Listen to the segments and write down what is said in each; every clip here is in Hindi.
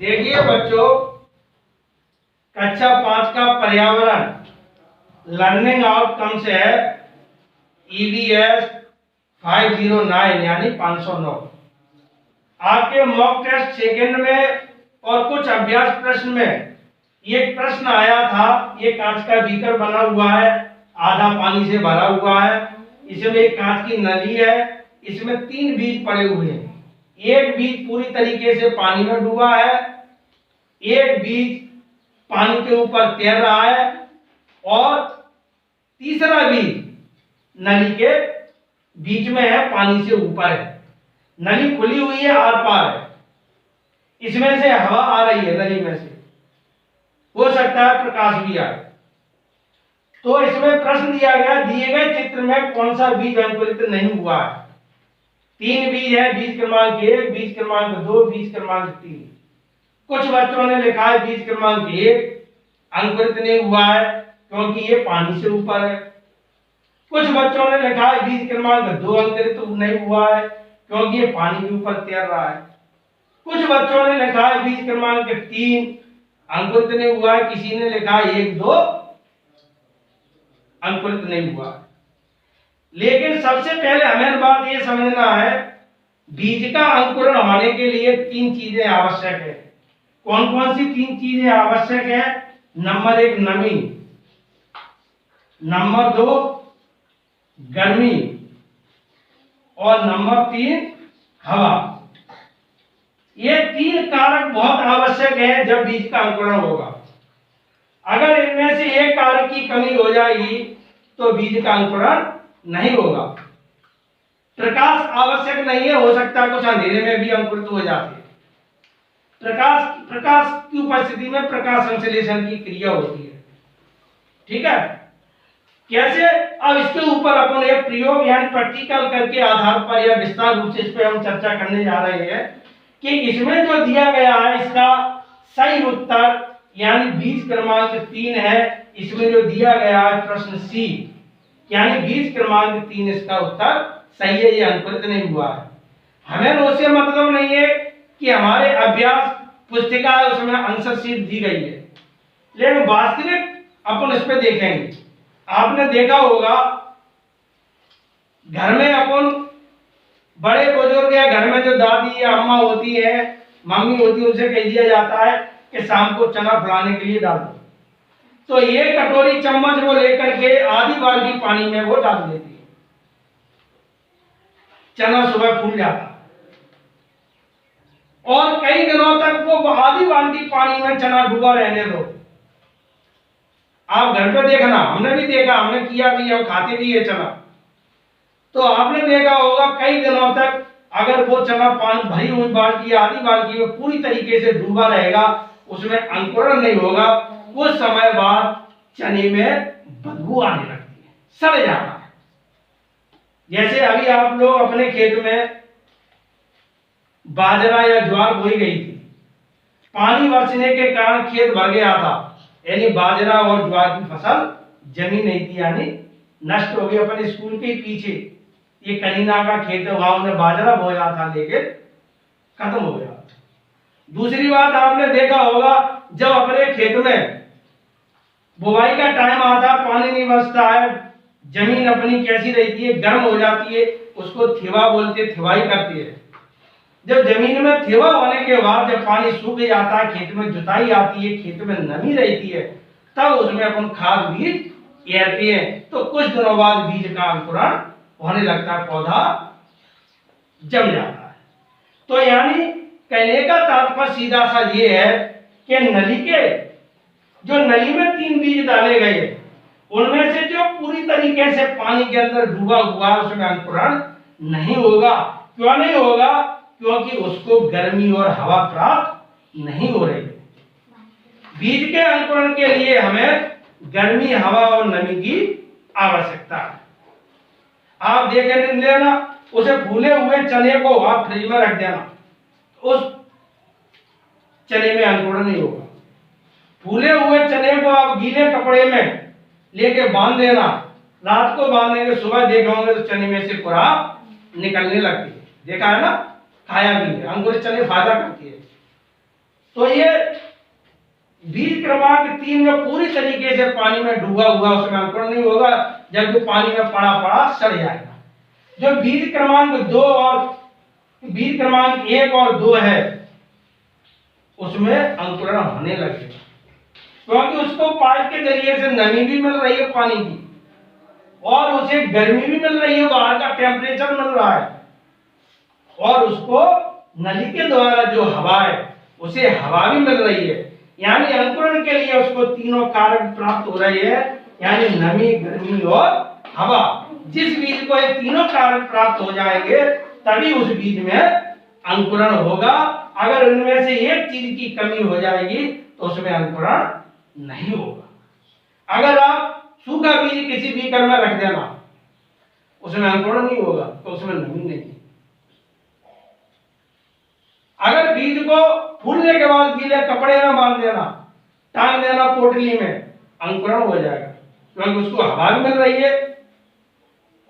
देखिए बच्चों, कक्षा 5 का पर्यावरण लर्निंग आउटकम्स है EVS 509 यानी 509। आपके मॉक टेस्ट सेकंड में और कुछ अभ्यास प्रश्न में ये प्रश्न आया था। ये कांच का बीकर बना हुआ है, आधा पानी से भरा हुआ है, इसमें एक कांच की नली है, इसमें 3 बीज पड़े हुए हैं। एक बीज पूरी तरीके से पानी में डूबा है, एक बीज पानी के ऊपर तैर रहा है और तीसरा बीज नली के बीच में है, पानी से ऊपर है। नली खुली हुई है, आर पार है, इसमें से हवा आ रही है, नली में से हो सकता है प्रकाश भी आए। तो इसमें प्रश्न दिया गया, दिए गए चित्र में कौन सा बीज अंकुरित नहीं हुआ है। 3 बीज है, बीज क्रमांक 1, बीज क्रमांक 2, बीज क्रमांक 3। कुछ बच्चों ने लिखा है बीज क्रमांक 1 अंकुरित नहीं हुआ है क्योंकि ये पानी से ऊपर है। कुछ बच्चों ने लिखा है बीज क्रमांक 2 अंकुरित नहीं हुआ है क्योंकि ये पानी के ऊपर तैर रहा है। कुछ बच्चों ने लिखा है बीज क्रमांक 3 अंकुरित नहीं हुआ है, किसी ने लिखा है 1, 2 अंकुरित नहीं हुआ है। लेकिन सबसे पहले हमें बात ये समझना है, बीज का अंकुरण होने के लिए 3 चीजें आवश्यक है। कौन कौन सी 3 चीजें आवश्यक है? नंबर 1 नमी, नंबर 2 गर्मी और नंबर 3 हवा। ये 3 कारक बहुत आवश्यक है जब बीज का अंकुरण होगा। अगर इनमें से एक कारक की कमी हो जाएगी तो बीज का अंकुरण नहीं होगा। प्रकाश आवश्यक नहीं है, हो सकता है कुछ अंधेरे में भी अंकुरित हो जाते हैं। प्रकाश की उपस्थिति में प्रकाश संश्लेषण की क्रिया होती है। ठीक है, कैसे? अब इसके ऊपर अपन एक प्रयोग यानी प्रैक्टिकल करके आधार पर या विस्तार रूप से इस पर हम चर्चा करने जा रहे हैं कि इसमें जो दिया गया है इसका सही उत्तर यानी बीज क्रमांक 3 है। इसमें जो दिया गया है प्रश्न सी यानी बीज क्रमांक 3 इसका उत्तर सही है, ये अंकुरित नहीं हुआ है। हमें उससे मतलब नहीं है कि हमारे अभ्यास पुस्तिका है उसमें आंसर शीट दी गई है, लेकिन वास्तविक अपन इस पे देखेंगे। आपने देखा होगा घर में अपन बड़े बुजुर्ग या घर में जो दादी या अम्मा होती है, मम्मी होती है, उनसे कह दिया जाता है कि शाम को चना फुलाने के लिए डाल दो, तो ये कटोरी चम्मच वो लेकर के आधी बाल्टी पानी में वो डाल देती है, चना सुबह फूल जाता है। और कई दिनों तक वो आधी बाल्टी पानी में चना डूबा रहने दो। आप घर पे देखना, हमने भी देखा, हमने किया भी है, खाते भी है चना। तो आपने देखा होगा कई दिनों तक अगर वो चना पानी भरी हुई बाल्टी आधी बाल्टी में पूरी तरीके से डूबा रहेगा, उसमें अंकुरण नहीं होगा, कुछ समय बाद चने में बदबू आने लगती है, सड़ जाता है। जैसे अभी आप लोग अपने खेत में बाजरा या ज्वार बोई गई थी, पानी बरसने के कारण खेत भर गया था, यानी बाजरा और ज्वार की फसल जमी नहीं थी, यानी नष्ट हो गई। अपने स्कूल के पीछे ये कनीना का खेत है, वहां उन्होंने बाजरा बोया था लेकिन खत्म हो गया। दूसरी बात आपने देखा होगा जब अपने खेत में बुवाई का टाइम आता, पानी नहीं बरसता है, जमीन अपनी कैसी रहती है, गर्म हो जाती है, उसको थेवा बोलते, थेवाई करती है। जब जमीन में थेवा होने के बाद जब पानी सूख जाता है, खेत में जुताई आती है, खेत में नमी रहती है, तब उसमें अपन खाद बीज एरते हैं, तो कुछ दिनों बाद बीज का अंकुरण होने लगता है, पौधा जम जाता है। तो यानी कहने का तात्पर्य सीधा सा ये है कि नली में 3 बीज डाले गए, उनमें से जो पूरी तरीके से पानी के अंदर डूबा हुआ है उसमें अंकुरण नहीं होगा। क्यों नहीं होगा? क्योंकि उसको गर्मी और हवा प्राप्त नहीं हो रही है। बीज के अंकुरण के लिए हमें गर्मी, हवा और नमी की आवश्यकता है। आप देख लेना, उसे फूले हुए चने को आप फ्रिज में रख देना, उस चने में अंकुरण नहीं होगा। फूले हुए चने को आप गीले कपड़े में लेके बांध देना, रात को बांधेंगे, सुबह देखोगे तो चने में से खुराक निकलने लगती है। देखा है ना, खाया भी है। अंकुरित चने फायदा करती है। तो ये बीज क्रमांक 3 में पूरी तरीके से पानी में डूबा हुआ, उसमें अंकुरण नहीं होगा, जबकि पानी में पड़ा पड़ा सड़ जाएगा। जो बीज क्रमांक 2 और बीज क्रमांक 1 और 2 है उसमें अंकुरण होने लगेगा, क्योंकि उसको पाइप के जरिए से नमी भी मिल रही है पानी की, और उसे गर्मी भी मिल रही है, बाहर का टेम्परेचर मिल रहा है, और उसको नली के द्वारा जो हवा है उसे हवा भी मिल रही है। यानी अंकुरण के लिए उसको तीनों कारक प्राप्त हो रहे हैं, यानी नमी, गर्मी और हवा। जिस बीज को ये तीनों कारक प्राप्त हो जाएंगे तभी उस बीज में अंकुरण होगा। अगर इनमें से एक चीज की कमी हो जाएगी तो उसमें अंकुरण नहीं होगा। अगर आप सूखा बीज किसी बीकर में रख देना, उसमें अंकुरण नहीं होगा, तो उसमें नमी नहीं। अगर बीज को फूलने के बाद गीले कपड़े में बांध देना, टांग देना पोटली में, अंकुरण हो जाएगा, क्योंकि उसको हवा भी मिल रही है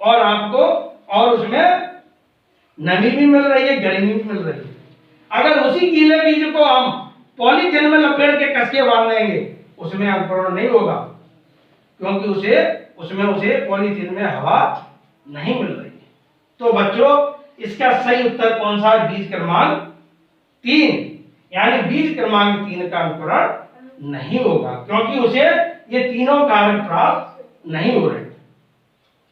और आपको, और उसमें नमी भी मिल रही है, गर्मी भी मिल रही है। अगर उसी गीले बीज को हम पॉलीथीन में लपेट के कस के बांध देंगे, उसमें अंकुरण नहीं होगा, क्योंकि उसे पॉलीथीन में हवा नहीं मिल रही है। तो बच्चों, इसका सही उत्तर कौन सा है? बीज क्रमांक 3, यानी बीज क्रमांक 3 का अंकुरण नहीं होगा, क्योंकि उसे ये तीनों कारक प्राप्त नहीं हो रहे।